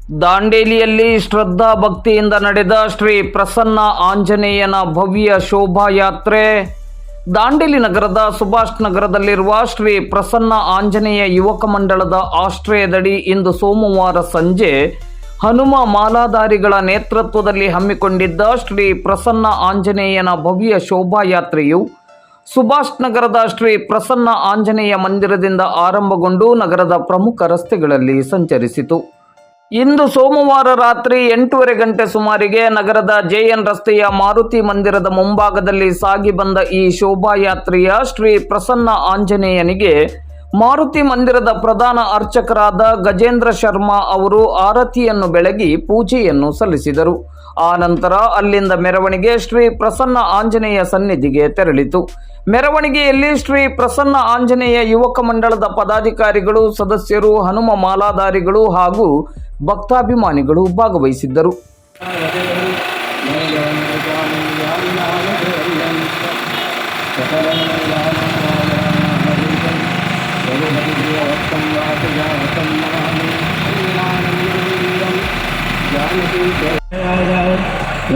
ದಾಂಡೇಲಿಯಲ್ಲಿ ಶ್ರದ್ಧಾ ಭಕ್ತಿಯಿಂದ ನಡೆದ ಶ್ರೀ ಪ್ರಸನ್ನ ಆಂಜನೇಯನ ಭವ್ಯ ಶೋಭಾಯಾತ್ರೆ. ದಾಂಡೇಲಿ ನಗರದ ಸುಭಾಷ್ ನಗರದಲ್ಲಿರುವ ಶ್ರೀ ಪ್ರಸನ್ನ ಆಂಜನೇಯ ಯುವಕ ಮಂಡಳದ ಆಶ್ರಯದಡಿ ಇಂದು ಸೋಮವಾರ ಸಂಜೆ ಹನುಮ ಮಾಲಾಧಾರಿಗಳ ನೇತೃತ್ವದಲ್ಲಿ ಹಮ್ಮಿಕೊಂಡಿದ್ದ ಶ್ರೀ ಪ್ರಸನ್ನ ಆಂಜನೇಯನ ಭವ್ಯ ಶೋಭಾಯಾತ್ರೆಯು ಸುಭಾಷ್ ನಗರದ ಶ್ರೀ ಪ್ರಸನ್ನ ಆಂಜನೇಯ ಮಂದಿರದಿಂದ ಆರಂಭಗೊಂಡು ನಗರದ ಪ್ರಮುಖ ರಸ್ತೆಗಳಲ್ಲಿ ಸಂಚರಿಸಿತು. ಇಂದು ಸೋಮವಾರ ರಾತ್ರಿ 8:30 ಗಂಟೆ ಸುಮಾರಿಗೆ ನಗರದ JN ರಸ್ತೆಯ ಮಾರುತಿ ಮಂದಿರದ ಮುಂಭಾಗದಲ್ಲಿ ಸಾಗಿ ಬಂದ ಈ ಶೋಭಾಯಾತ್ರೆಯ ಶ್ರೀ ಪ್ರಸನ್ನ ಆಂಜನೇಯನಿಗೆ ಮಾರುತಿ ಮಂದಿರದ ಪ್ರಧಾನ ಅರ್ಚಕರಾದ ಗಜೇಂದ್ರ ಶರ್ಮಾ ಅವರು ಆರತಿಯನ್ನು ಬೆಳಗಿ ಪೂಜೆಯನ್ನು ಸಲ್ಲಿಸಿದರು. ಆ ನಂತರ ಅಲ್ಲಿಂದ ಮೆರವಣಿಗೆ ಶ್ರೀ ಪ್ರಸನ್ನ ಆಂಜನೇಯ ಸನ್ನಿಧಿಗೆ ತೆರಳಿತು. ಮೆರವಣಿಗೆಯಲ್ಲಿ ಶ್ರೀ ಪ್ರಸನ್ನ ಆಂಜನೇಯ ಯುವಕ ಮಂಡಳದ ಪದಾಧಿಕಾರಿಗಳು, ಸದಸ್ಯರು, ಹನುಮ ಮಾಲಾಧಾರಿಗಳು ಹಾಗೂ ಭಕ್ತಾಭಿಮಾನಿಗಳು ಭಾಗವಹಿಸಿದ್ದರು.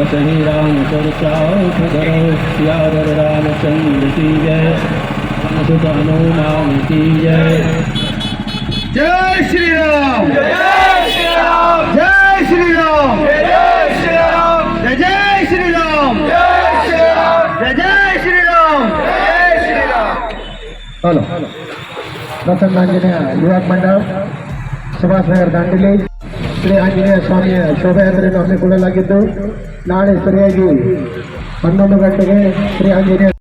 श्री राम चर्चा रामचंद्र की जय, सुत हनुमान की जय. जय श्री राम, जय श्री राम, जय श्री राम, जय श्री राम, जय श्री राम, जय श्री राम, जय श्री राम, जय श्री राम. हेलो, प्रसन्न आंजनेय युवक मंडळ सुभाष नगर दांडेली ಶ್ರೀ ಆಂಜನೇಯ ಸ್ವಾಮಿಯ ಶೋಭಾಯಾತ್ರೆಯನ್ನು ಹಮ್ಮಿಕೊಳ್ಳಲಾಗಿದ್ದು ನಾಳೆ ಸರಿಯಾಗಿ 11 ಗಂಟೆಗೆ ಶ್ರೀ ಆಂಜನೇಯ